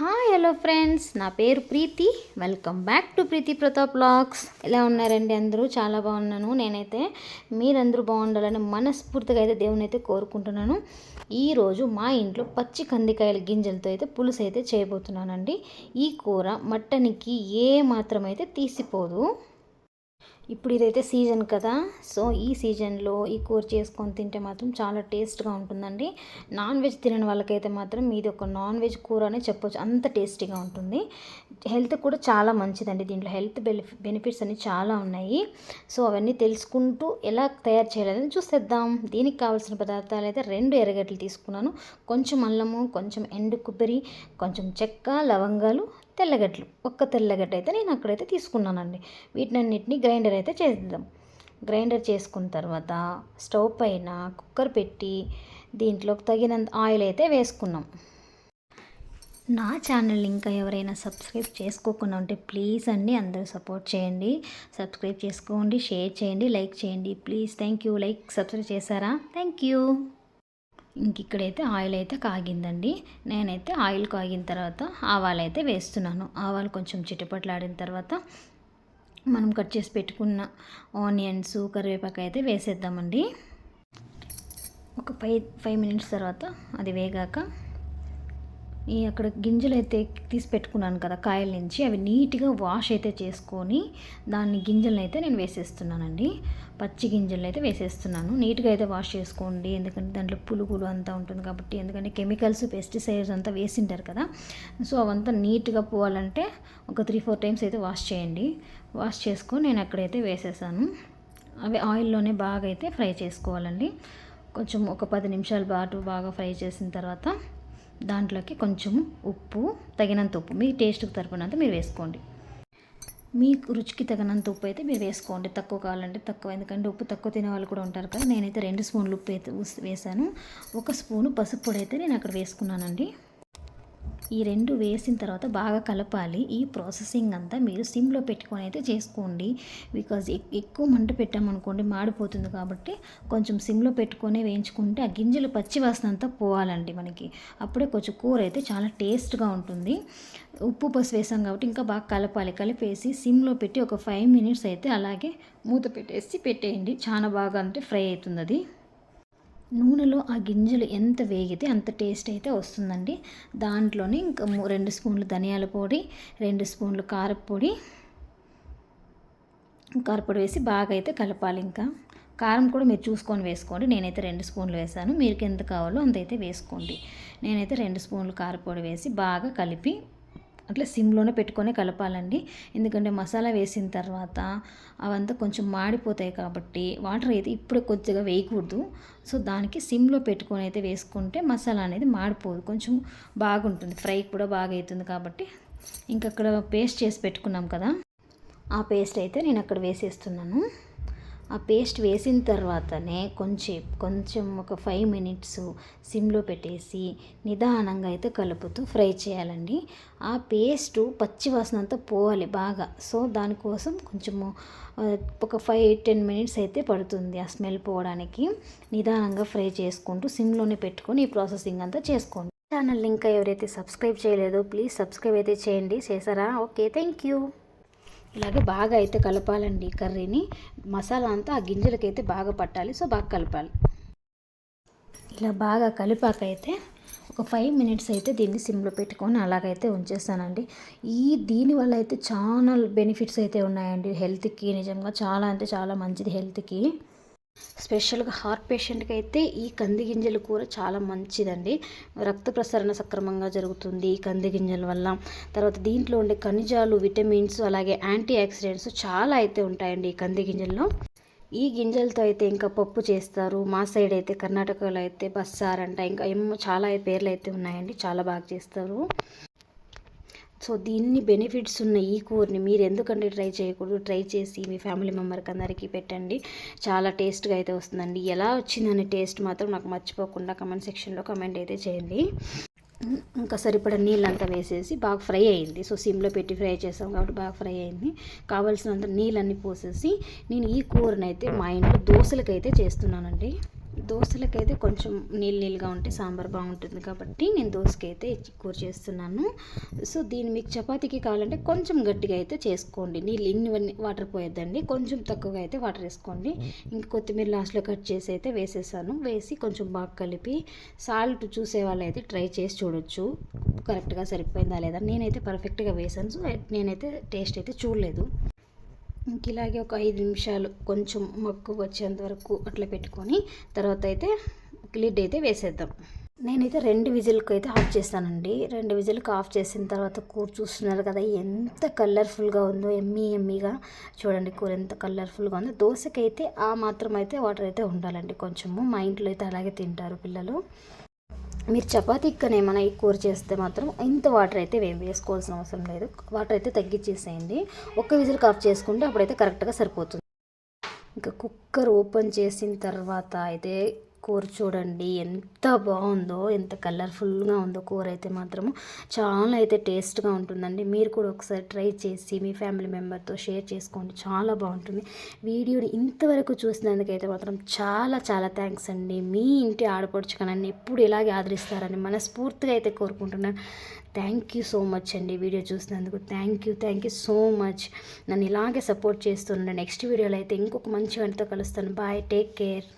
Hi hello friends, నా పేరు Preethi. Welcome back to Preethi Pratap vlogs. ఎలా ఉన్నారండి అందరూ? చాలా బాగున్నాను. నేనైతే మీరందరూ బాగుండాలని మనస్ఫూర్తిగా అయితే దేవుని అయితే కోరుకుంటున్నాను. ఈరోజు మా ఇంట్లో పచ్చి కందికాయల గింజలతో అయితే పులుసు అయితే చేయబోతున్నానండి. ఈ కూర మటన్కి ఏ మాత్రం అయితే తీసిపోదు. ఇప్పుడు ఇదైతే సీజన్ కదా, సో ఈ సీజన్లో ఈ కూర చేసుకొని తింటే మాత్రం చాలా టేస్ట్గా ఉంటుందండి. నాన్ వెజ్ తినని వాళ్ళకైతే మాత్రం ఇది ఒక నాన్ వెజ్ కూర అనే చెప్పొచ్చు, అంత టేస్టీగా ఉంటుంది. హెల్త్ కూడా చాలా మంచిదండి. దీంట్లో హెల్త్ బెనిఫిట్స్ అన్ని చాలా ఉన్నాయి. సో అవన్నీ తెలుసుకుంటూ ఎలా తయారు చేయాలని చూసేద్దాం. దీనికి కావాల్సిన పదార్థాలు అయితే 2 ఎర్రగడ్డలు తీసుకున్నాను, కొంచెం అల్లము, కొంచెం ఎండు కొబ్బరి, కొంచెం చెక్క, లవంగాలు, తెల్లగడ్డలు. ఒక్క తెల్లగడ్డ అయితే నేను అక్కడైతే తీసుకున్నానండి. వీటినన్నిటిని గ్రైండర్ అయితే చేద్దాం. గ్రైండర్ చేసుకున్న తర్వాత స్టవ్ పైన కుక్కర్ పెట్టి దీంట్లోకి తగినంత ఆయిల్ అయితే వేసుకున్నాం. నా ఛానల్ ఇంకా ఎవరైనా సబ్స్క్రైబ్ చేసుకోకుండా ఉంటే ప్లీజ్ అండి అందరూ సపోర్ట్ చేయండి. సబ్స్క్రైబ్ చేసుకోండి, షేర్ చేయండి, లైక్ చేయండి please. Thank you. Like subscribe చేశారా? Thank you. ఇక్కడైతే ఆయిల్ అయితే కాగిందండి. నేనైతే ఆయిల్ కాగిన తర్వాత ఆవాలు అయితే వేస్తున్నాను. ఆవాలు కొంచెం చిటపట్లాడిన తర్వాత మనం కట్ చేసి పెట్టుకున్న ఆనియన్స్, కరివేపాకు అయితే వేసేద్దామండి. ఒక 5 మినిట్స్ తర్వాత అది వేగాక అక్కడ గింజలు అయితే తీసి పెట్టుకున్నాను కదా కాయల నుంచి, అవి నీట్గా వాష్ అయితే చేసుకొని దాన్ని గింజలను అయితే నేను వేసేస్తున్నానండి. పచ్చి గింజలు అయితే వేసేస్తున్నాను. నీట్గా అయితే వాష్ చేసుకోండి, ఎందుకంటే దాంట్లో పురుగులు అంతా ఉంటుంది కాబట్టి. ఎందుకంటే కెమికల్స్, పెస్టిసైడ్స్ అంతా వేసింటారు కదా, సో అవంతా నీట్గా పోవాలంటే ఒక 3-4 టైమ్స్ అయితే వాష్ చేయండి. వాష్ చేసుకొని నేను అక్కడైతే వేసేసాను. అవి ఆయిల్లోనే బాగా అయితే ఫ్రై చేసుకోవాలండి. కొంచెం ఒక 10 నిమిషాల పాటు బాగా ఫ్రై చేసిన తర్వాత దాంట్లోకి కొంచెం ఉప్పు, తగినంత ఉప్పు, మీ టేస్ట్కి తగినంత మీరు వేసుకోండి. మీకు రుచికి తగినంత ఉప్పు అయితే మీరు వేసుకోండి. తక్కువ కావాలంటే తక్కువ, ఎందుకంటే ఉప్పు తక్కువ తినే వాళ్ళు కూడా ఉంటారు కదా. నేనైతే 2 స్పూన్లు ఉప్పు అయితే వేసాను. 1 స్పూను పసుపు పొడి అయితే నేను అక్కడ వేసుకున్నానండి. ఈ 2 వేసిన తర్వాత బాగా కలపాలి. ఈ ప్రాసెసింగ్ అంతా మీరు సిమ్లో పెట్టుకొని అయితే చేసుకోండి. బికాజ్ ఎక్కువ మంట పెట్టామనుకోండి మాడిపోతుంది, కాబట్టి కొంచెం సిమ్లో పెట్టుకొని వేయించుకుంటే ఆ గింజలు పచ్చి వాసన అంతా పోవాలండి మనకి. అప్పుడే కొంచెం కూర అయితే చాలా టేస్ట్గా ఉంటుంది. ఉప్పు, పసుపు వేసాం కాబట్టి ఇంకా బాగా కలపాలి. కలిపేసి సిమ్లో పెట్టి ఒక 5 మినిట్స్ అయితే అలాగే మూత పెట్టేయండి. చాలా బాగా అంటే ఫ్రై అవుతుంది అది. నూనెలో ఆ గింజలు ఎంత వేగితే అంత టేస్ట్ అయితే వస్తుందండి. దాంట్లోనే ఇంకా 2 స్పూన్లు ధనియాల పొడి, 2 స్పూన్లు కారపొడి వేసి బాగా అయితే కలపాలి. ఇంకా కారం కూడా మీరు చూసుకొని వేసుకోండి. నేనైతే 2 స్పూన్లు వేసాను, మీకు ఎంత కావాలో అంత అయితే వేసుకోండి. నేనైతే 2 స్పూన్లు కారపొడి వేసి బాగా కలిపి అట్లా సిమ్లోనే పెట్టుకొని కలపాలండి. ఎందుకంటే మసాలా వేసిన తర్వాత అవంతా కొంచెం మాడిపోతాయి కాబట్టి వాటర్ అయితే ఇప్పుడు కొద్దిగా వేయకూడదు. సో దానికి సిమ్లో పెట్టుకొని అయితే వేసుకుంటే మసాలా అనేది మాడిపోదు, కొంచెం బాగుంటుంది, ఫ్రై కూడా బాగా అవుతుంది. కాబట్టి ఇంకక్కడ పేస్ట్ చేసి పెట్టుకున్నాం కదా, ఆ పేస్ట్ అయితే నేను అక్కడ వేసేస్తున్నాను. ఆ పేస్ట్ వేసిన తర్వాతనే కొంచెం ఒక 5 మినిట్స్ సిమ్లో పెట్టేసి నిదానంగా అయితే కలుపుతూ ఫ్రై చేయాలండి. ఆ పేస్టు పచ్చి వాసన అంతా పోవాలి బాగా. సో దానికోసం కొంచెము ఒక 5-10 మినిట్స్ అయితే పడుతుంది ఆ స్మెల్ పోవడానికి. నిదానంగా ఫ్రై చేసుకుంటూ సిమ్లోనే పెట్టుకొని ఈ ప్రాసెసింగ్ అంతా చేసుకోండి. ఛానల్ ఇంకా ఎవరైతే సబ్స్క్రైబ్ చేయలేదో ప్లీజ్ సబ్స్క్రైబ్ అయితే చేయండి. చేశారా? Okay, thank you. ఇలాగే బాగా అయితే కలపాలండి కర్రీని. మసాలా అంతా ఆ గిన్నెలకైతే బాగా పట్టాలి, సో బాగా కలపాలి. ఇలా బాగా కలిపాకైతే ఒక 5 మినిట్స్ అయితే దీన్ని సిమ్లో పెట్టుకొని అలాగైతే ఉంచేస్తానండి. దీనివల్ల అయితే చాలా బెనిఫిట్స్ అయితే ఉన్నాయండి హెల్త్కి. నిజంగా చాలా అంటే చాలా మంచిది హెల్త్కి. స్పెషల్గా హార్ట్ పేషెంట్కి అయితే ఈ కంది గింజల కూర చాలా మంచిదండి. రక్త ప్రసరణ సక్రమంగా జరుగుతుంది ఈ కంది గింజల వల్ల. తర్వాత దీంట్లో ఉండే ఖనిజాలు, విటమిన్స్, అలాగే యాంటీ ఆక్సిడెంట్స్ చాలా అయితే ఉంటాయండి ఈ కంది గింజల్లో. ఈ గింజలతో అయితే ఇంకా పప్పు చేస్తారు. మా సైడ్ అయితే కర్ణాటకలో అయితే బస్సార్ అంట, ఇంకా ఏమో చాలా పేర్లు అయితే ఉన్నాయండి, చాలా బాగా చేస్తారు. సో దీన్ని బెనిఫిట్స్ ఉన్న ఈ కూరని మీరు ఎందుకంటే ట్రై చేయకూడదు? ట్రై చేసి మీ ఫ్యామిలీ మెంబర్కి అందరికీ పెట్టండి. చాలా టేస్ట్గా అయితే వస్తుందండి. ఎలా వచ్చిందనే టేస్ట్ మాత్రం నాకు మర్చిపోకుండా కమెంట్ సెక్షన్లో కమెంట్ అయితే చేయండి. ఇంకా సరిపడా నీళ్ళంతా వేసేసి బాగా ఫ్రై అయింది. సో సిమ్లో పెట్టి ఫ్రై చేసాం కాబట్టి బాగా ఫ్రై అయింది. కావాల్సినంత నీళ్ళన్నీ పోసేసి నేను ఈ కూరనైతే మా ఇంట్లో దోశలకైతే చేస్తున్నానండి. దోశలకైతే కొంచెం నీళ్ళుగా ఉంటే సాంబార్ బాగుంటుంది కాబట్టి నేను దోశకైతే కూర చేస్తున్నాను. సో దీన్ని మీకు చపాతీకి కావాలంటే కొంచెం గట్టిగా అయితే చేసుకోండి. నీళ్ళు ఇన్ని వాటర్ పోయొద్దండి, కొంచెం తక్కువగా అయితే వాటర్ వేసుకోండి. ఇంక కొత్తిమీర లాస్ట్లో కట్ చేసి అయితే వేసేసాను. వేసి కొంచెం బాగా కలిపి సాల్ట్ చూసే వాళ్ళైతే ట్రై చేసి చూడొచ్చు కరెక్ట్గా సరిపోయిందా లేదా. నేనైతే పర్ఫెక్ట్గా వేసాను. సో నేనైతే టేస్ట్ అయితే చూడలేదు. ఇంక ఇలాగే ఒక 5 నిమిషాలు కొంచెం మగ్గు వచ్చేంత వరకు అట్లా పెట్టుకొని తర్వాత అయితే లిడ్ అయితే వేసేద్దాం. నేనైతే 2 విజిల్కి అయితే ఆఫ్ చేస్తానండి. 2 విజిల్కి ఆఫ్ చేసిన తర్వాత కూర చూస్తున్నారు కదా ఎంత కలర్ఫుల్గా ఉందో, ఎమ్మీగా చూడండి కూర ఎంత కలర్ఫుల్గా ఉందో. దోశకైతే ఆ మాత్రం అయితే వాటర్ అయితే ఉండాలండి కొంచెము. మా ఇంట్లో అయితే అలాగే తింటారు పిల్లలు. మీరు చపాతీకి కానీ ఏమైనా ఈ కూర చేస్తే మాత్రం ఇంత వాటర్ అయితే వేసుకోవాల్సిన అవసరం లేదు. వాటర్ అయితే తగ్గించేసేయండి. ఒక్క విజిల్కి ఆఫ్ చేసుకుంటే అప్పుడైతే కరెక్ట్గా సరిపోతుంది. ఇంకా కుక్కర్ ఓపెన్ చేసిన తర్వాత అయితే కూర చూడండి ఎంత బాగుందో, ఎంత కలర్ఫుల్గా ఉందో. కూర అయితే మాత్రము చాలా అయితే టేస్ట్గా ఉంటుందండి. మీరు కూడా ఒకసారి ట్రై చేసి మీ ఫ్యామిలీ మెంబర్తో షేర్ చేసుకోండి, చాలా బాగుంటుంది. వీడియోని ఇంతవరకు చూసినందుకైతే మాత్రం చాలా చాలా థ్యాంక్స్ అండి. మీ ఇంటి ఆడపడుచు నన్ను ఎప్పుడు ఇలాగే ఆదరిస్తారని మనస్ఫూర్తిగా అయితే కోరుకుంటున్నాను. థ్యాంక్ యూ సో మచ్ అండి వీడియో చూసినందుకు. Thank you so much. నన్ను ఇలాగే సపోర్ట్ చేస్తుండే. నెక్స్ట్ వీడియోలో అయితే ఇంకొక మంచి వంటతో కలుస్తాను. Bye, take care.